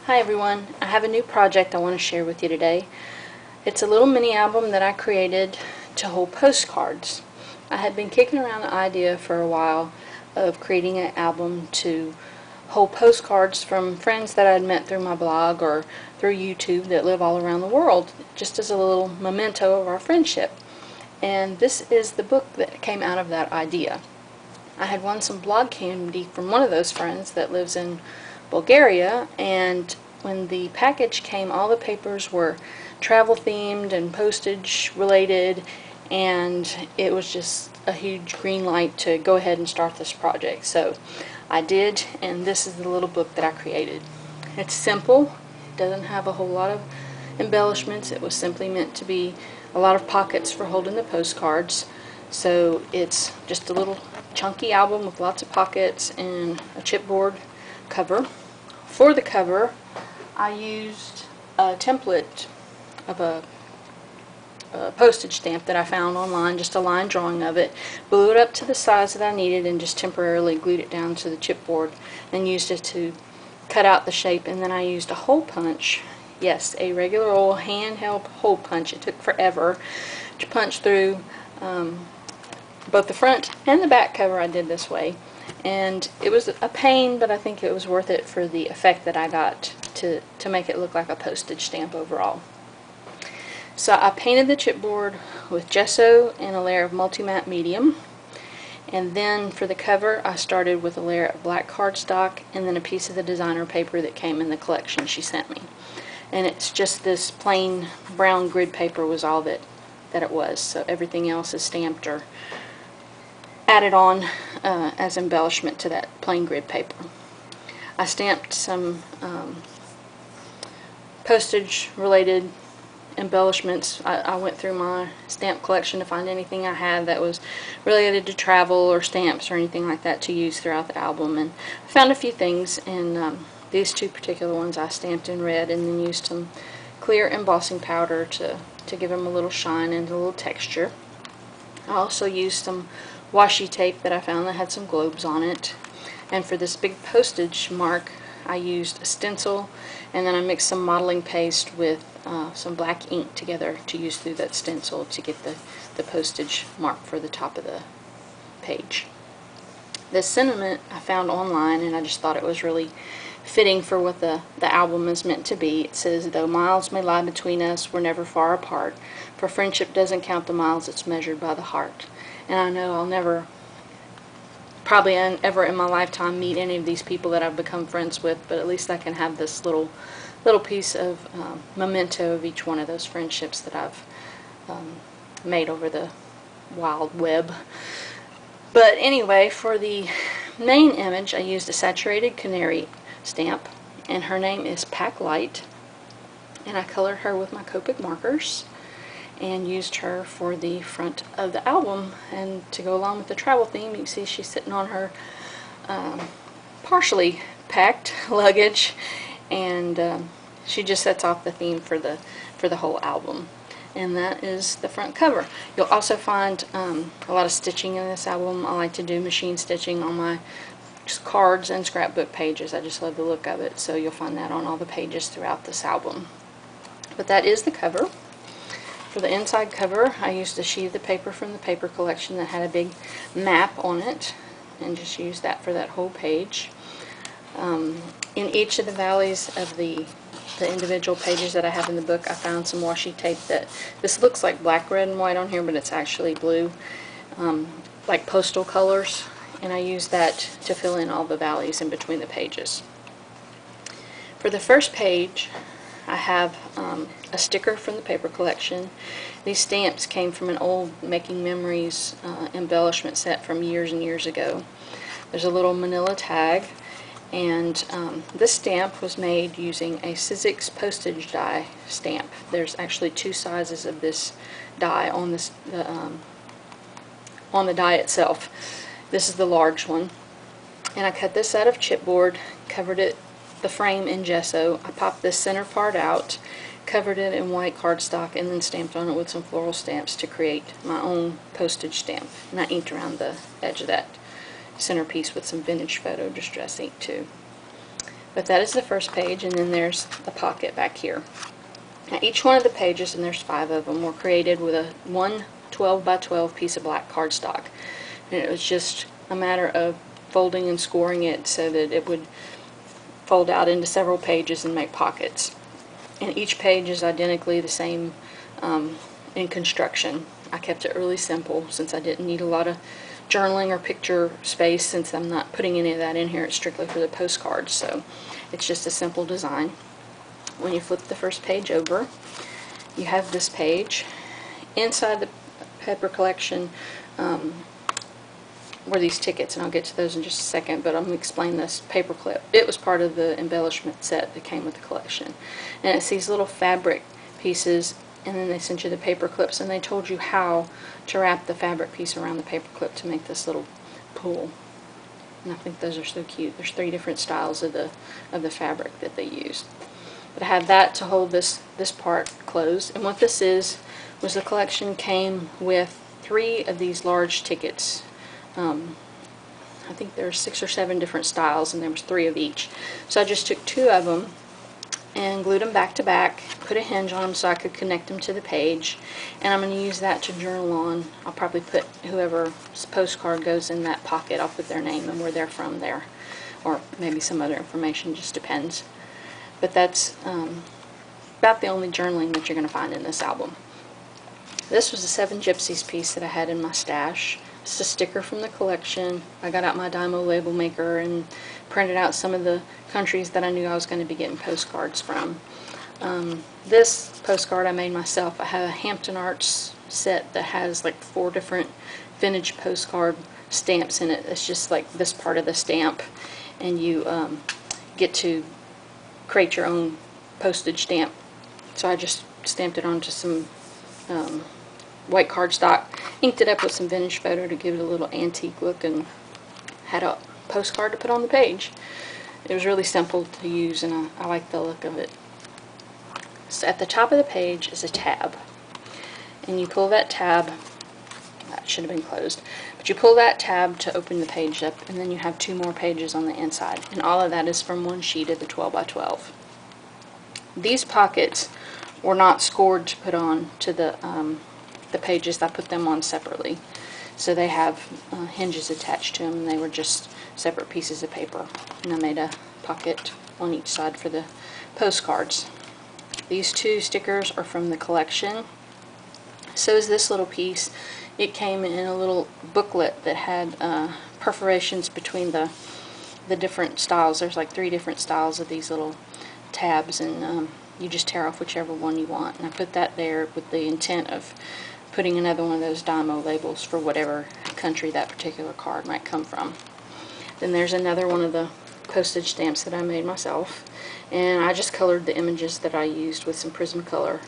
Hi everyone, I have a new project I want to share with you today. It's a little mini album that I created to hold postcards. I had been kicking around the idea for a while of creating an album to hold postcards from friends that I'd met through my blog or through YouTube that live all around the world, just as a little memento of our friendship. And this is the book that came out of that idea. I had won some blog candy from one of those friends that lives in Bulgaria, and when the package came, all the papers were travel themed and postage related, and it was just a huge green light to go ahead and start this project. So I did, and this is the little book that I created. It's simple, it doesn't have a whole lot of embellishments. It was simply meant to be a lot of pockets for holding the postcards. So it's just a little chunky album with lots of pockets and a chipboard cover. For the cover, I used a template of a postage stamp that I found online, just a line drawing of it, blew it up to the size that I needed, and just temporarily glued it down to the chipboard and used it to cut out the shape. And then I used a hole punch. Yes, a regular old handheld hole punch. It took forever to punch through both the front and the back cover. I did this way, and it was a pain, but I think it was worth it for the effect that I got to make it look like a postage stamp overall. So I painted the chipboard with gesso and a layer of multi-matte medium, and then for the cover I started with a layer of black cardstock and then a piece of the designer paper that came in the collection she sent me. And it's just this plain brown grid paper was all that it was, so everything else is stamped or added on as embellishment to that plain grid paper. I stamped some postage related embellishments. I went through my stamp collection to find anything I had that was related to travel or stamps or anything like that to use throughout the album, and I found a few things, and these two particular ones I stamped in red and then used some clear embossing powder to give them a little shine and a little texture. I also used some washi tape that I found that had some globes on it, and for this big postage mark I used a stencil, and then I mixed some modeling paste with some black ink together to use through that stencil to get the postage mark for the top of the page. This sentiment I found online, and I just thought it was really fitting for what the album is meant to be. It says, "Though miles may lie between us, we're never far apart. For friendship doesn't count the miles, it's measured by the heart." And I know I'll never, probably ever in my lifetime, meet any of these people that I've become friends with, but at least I can have this little piece of memento of each one of those friendships that I've made over the wild web. But anyway, for the main image I used a saturated canary stamp, and her name is Pack Light, and I colored her with my Copic markers and used her for the front of the album. And to go along with the travel theme, you can see she's sitting on her partially packed luggage, and she just sets off the theme for the whole album. And that is the front cover. You'll also find a lot of stitching in this album. I like to do machine stitching on my cards and scrapbook pages. I just love the look of it, so you'll find that on all the pages throughout this album. But that is the cover. For the inside cover, I used a sheet of the paper from the paper collection that had a big map on it, and just used that for that whole page. In each of the valleys of the individual pages that I have in the book, I found some washi tape that, this looks like black, red, and white on here, but it's actually blue, like postal colors, and I used that to fill in all the valleys in between the pages. For the first page, I have a sticker from the paper collection. These stamps came from an old Making Memories embellishment set from years and years ago. There's a little manila tag, and this stamp was made using a Sizzix postage die stamp. There's actually two sizes of this die on this on the die itself. This is the large one, and I cut this out of chipboard, covered the frame in gesso. I popped this center part out, covered it in white cardstock, and then stamped on it with some floral stamps to create my own postage stamp. And I inked around the edge of that centerpiece with some vintage photo distress ink too. But that is the first page, and then there's the pocket back here. Now each one of the pages, and there's 5 of them, were created with a 12 by 12 piece of black cardstock. And it was just a matter of folding and scoring it so that it would fold out into several pages and make pockets. And each page is identically the same in construction. I kept it really simple since I didn't need a lot of journaling or picture space, since I'm not putting any of that in here. It's strictly for the postcards, so it's just a simple design. When you flip the first page over, you have this page. Inside the paper collection were these tickets, and I'll get to those in just a second, but I'm going to explain this paper clip. It was part of the embellishment set that came with the collection. And it's these little fabric pieces, and then they sent you the paper clips, and they told you how to wrap the fabric piece around the paper clip to make this little pool. And I think those are so cute. There's 3 different styles of the fabric that they used. But I had that to hold this part closed. And what this is was the collection came with 3 of these large tickets. I think there are 6 or 7 different styles, and there was 3 of each. So I just took 2 of them and glued them back to back, put a hinge on them so I could connect them to the page, and I'm going to use that to journal on. I'll probably put whoever's postcard goes in that pocket, I'll put their name and where they're from there, or maybe some other information, just depends. But that's about the only journaling that you're going to find in this album. This was a 7 Gypsies piece that I had in my stash. It's a sticker from the collection. I got out my Dymo label maker and printed out some of the countries that I knew I was going to be getting postcards from. This postcard I made myself. I have a Hampton Arts set that has like 4 different vintage postcard stamps in it. It's just like this part of the stamp, and you get to create your own postage stamp. So I just stamped it onto some white cardstock, inked it up with some vintage photo to give it a little antique look, and had a postcard to put on the page. It was really simple to use, and I like the look of it. So at the top of the page is a tab, and you pull that tab. That should have been closed, but you pull that tab to open the page up, and then you have 2 more pages on the inside, and all of that is from one sheet of the 12 by 12. These pockets were not scored to put on to the pages. I put them on separately, so they have hinges attached to them, and they were just separate pieces of paper, and I made a pocket on each side for the postcards. These 2 stickers are from the collection. So is this little piece. It came in a little booklet that had perforations between the different styles. There's like 3 different styles of these little tabs, and you just tear off whichever one you want. And I put that there with the intent of putting another one of those Dymo labels for whatever country that particular card might come from. Then there's another one of the postage stamps that I made myself, and I just colored the images that I used with some Prismacolor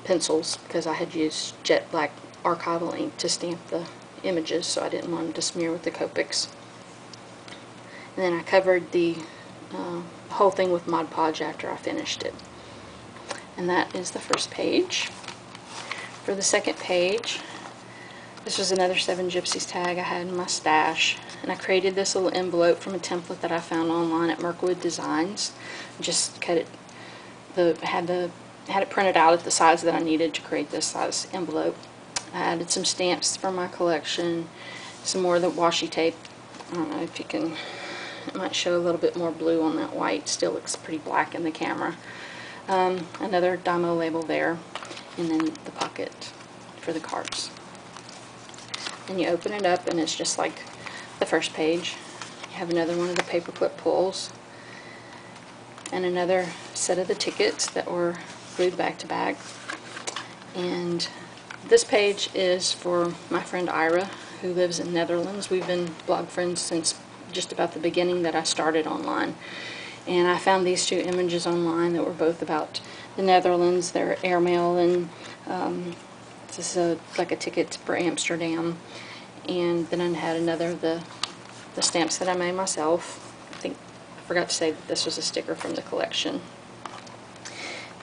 pencils, because I had used jet black archival ink to stamp the images, so I didn't want them to smear with the Copics. And then I covered the whole thing with Mod Podge after I finished it. And that is the first page. For the second page, this was another 7 Gypsies tag I had in my stash, and I created this little envelope from a template that I found online at Merkwood Designs. Just cut it, had it printed out at the size that I needed to create this size envelope. I added some stamps from my collection, some more of the washi tape. I don't know if you can, it might show a little bit more blue on that white. Still looks pretty black in the camera. Another Dymo label there, and then the pocket for the cards. And you open it up, and it's just like the first page. You have another one of the paperclip pulls, and another set of the tickets that were glued back to back. And this page is for my friend Ira, who lives in Netherlands. We've been blog friends since just about the beginning that I started online. And I found these 2 images online that were both about the Netherlands. They're airmail, and this is like a ticket for Amsterdam. And then I had another of the stamps that I made myself. I forgot to say that this was a sticker from the collection.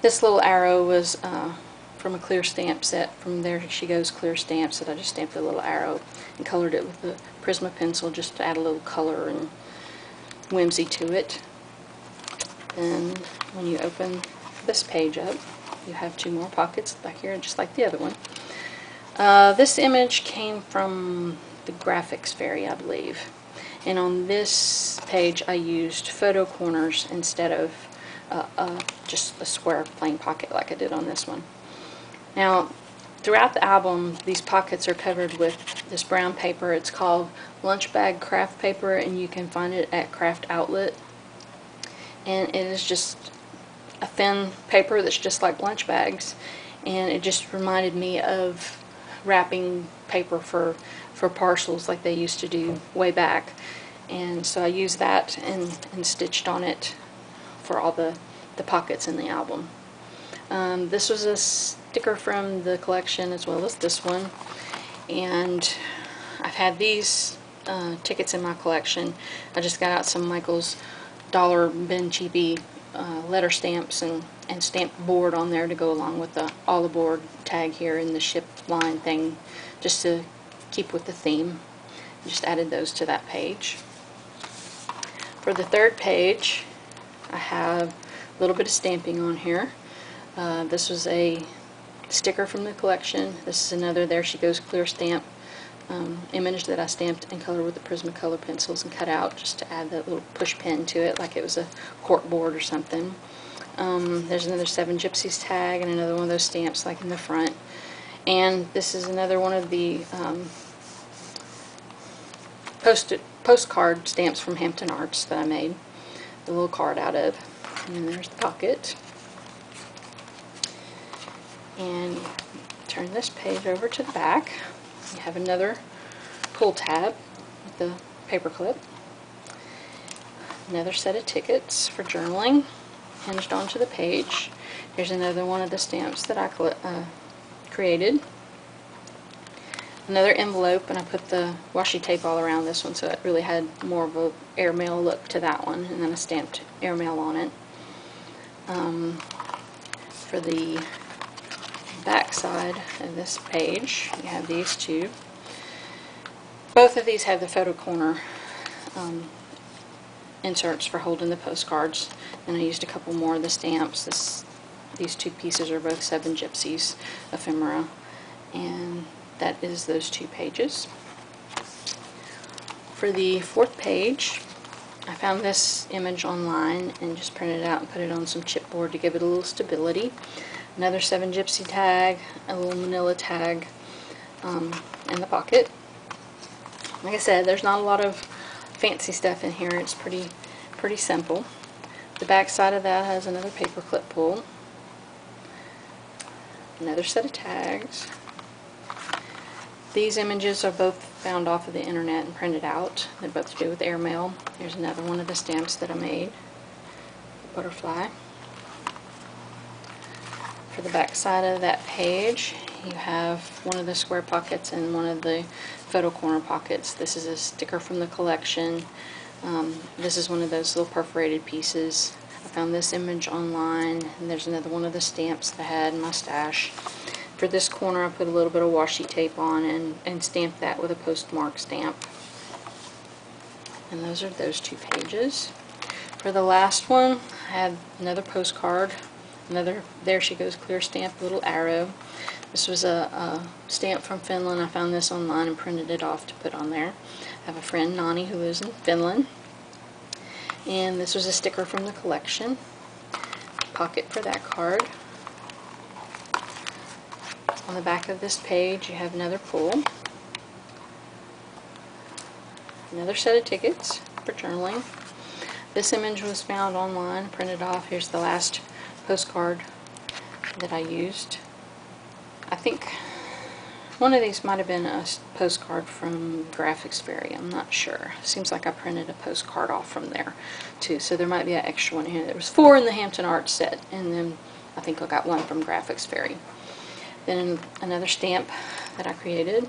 This little arrow was from a clear stamp set from There She Goes clear stamps that I just stamped a little arrow and colored it with the Prisma pencil just to add a little color and whimsy to it. Then when you open this page up, you have 2 more pockets back here, just like the other one. This image came from the Graphics Fairy, I believe. And on this page I used photo corners instead of just a square plain pocket like I did on this one. Now, throughout the album, these pockets are covered with this brown paper. It's called lunch bag craft paper, and you can find it at Craft Outlet. And it is just a thin paper that's just like lunch bags, and it just reminded me of wrapping paper for parcels like they used to do way back. And so I used that and stitched on it for all the pockets in the album. This was a sticker from the collection as well as this one, and I've had these tickets in my collection. I just got out some Michael's Dollar Bin Cheapy letter stamps and stamped board on there to go along with the all aboard tag here in the ship line thing, just to keep with the theme. Just added those to that page. For the third page, I have a little bit of stamping on here. This was a sticker from the collection. This is another There She Goes clear stamp image that I stamped in color with the Prismacolor pencils and cut out just to add that little push pin to it like it was a cork board or something. There's another 7 Gypsies tag and another one of those stamps like in the front. And this is another one of the postcard stamps from Hampton Arts that I made the little card out of. And then there's the pocket. And turn this page over to the back. You have another pull tab with the paper clip. Another set of tickets for journaling hinged onto the page. Here's another one of the stamps that I created. Another envelope, and I put the washi tape all around this one so it really had more of a airmail look to that one, and then I stamped airmail on it. For the back side of this page, you have these two. Both of these have the photo corner inserts for holding the postcards, and I used a couple more of the stamps. These 2 pieces are both 7 Gypsies ephemera, and that is those 2 pages. For the 4th page, I found this image online and just printed it out and put it on some chipboard to give it a little stability. Another 7 Gypsy tag, a little manila tag in the pocket. Like I said, there's not a lot of fancy stuff in here. It's pretty simple. The back side of that has another paper clip pull. Another set of tags. These images are both found off of the internet and printed out. They both do with airmail. Here's another one of the stamps that I made. Butterfly. For the back side of that page, you have one of the square pockets and one of the photo corner pockets. This is a sticker from the collection. This is one of those little perforated pieces. I found this image online, and there's another one of the stamps that I had in my stash. For this corner, I put a little bit of washi tape on and stamped that with a postmark stamp. And those are those 2 pages. For the last one, I had another postcard. Another There She Goes clear stamp, little arrow. This was a stamp from Finland. I found this online and printed it off to put on there. I have a friend, Nani, who lives in Finland. And this was a sticker from the collection. Pocket for that card. On the back of this page, you have another pull. Another set of tickets for journaling. This image was found online, printed off. Here's the last postcard that I used. I think one of these might have been a postcard from Graphics Fairy. I'm not sure. Seems like I printed a postcard off from there too, so there might be an extra one here. There was 4 in the Hampton Arts set, and then I think I got one from Graphics Fairy. Then another stamp that I created.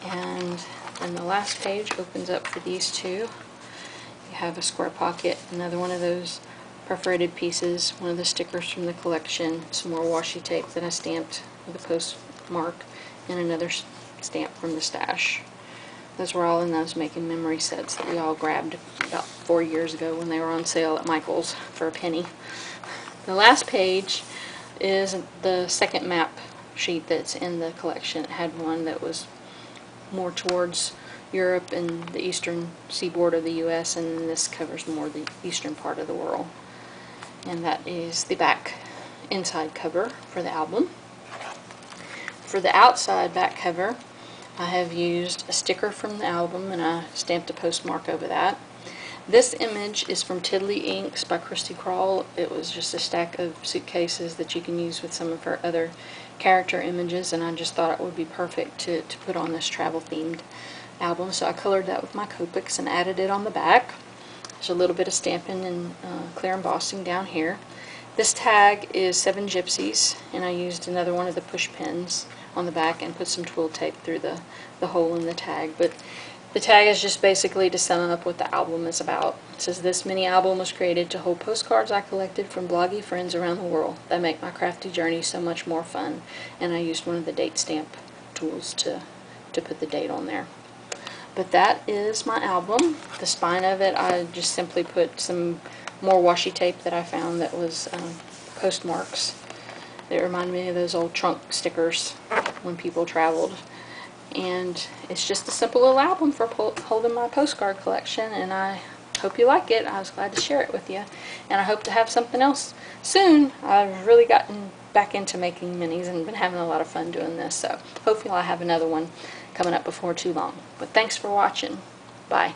And then the last page opens up for these 2. You have a square pocket, another one of those perforated pieces, one of the stickers from the collection, some more washi tape that I stamped with a postmark, and another stamp from the stash. Those were all in those Making Memory sets that we all grabbed about 4 years ago when they were on sale at Michael's for a penny. The last page is the second map sheet that's in the collection. It had one that was more towards Europe and the eastern seaboard of the U.S., and this covers more the eastern part of the world. And that is the back inside cover for the album. For the outside back cover, I have used a sticker from the album and I stamped a postmark over that. This image is from Tiddly Inks by Christy Crawl. It was just a stack of suitcases that you can use with some of her other character images, and I just thought it would be perfect to put on this travel themed album. So I colored that with my Copics and added it on the back. There's a little bit of stamping and clear embossing down here. This tag is 7 Gypsies, and I used another one of the push pins on the back and put some twill tape through the hole in the tag. But the tag is just basically to sum up what the album is about. It says, "This mini album was created to hold postcards I collected from bloggy friends around the world that make my crafty journey so much more fun." And I used one of the date stamp tools to put the date on there. But that is my album. The spine of it, I just simply put some more washi tape that I found that was postmarks. They remind me of those old trunk stickers when people traveled. And it's just a simple little album for holding my postcard collection, and I hope you like it. I was glad to share it with you, and I hope to have something else soon. I've really gotten back into making minis and been having a lot of fun doing this, so hopefully I'll have another one coming up before too long. But thanks for watching. Bye.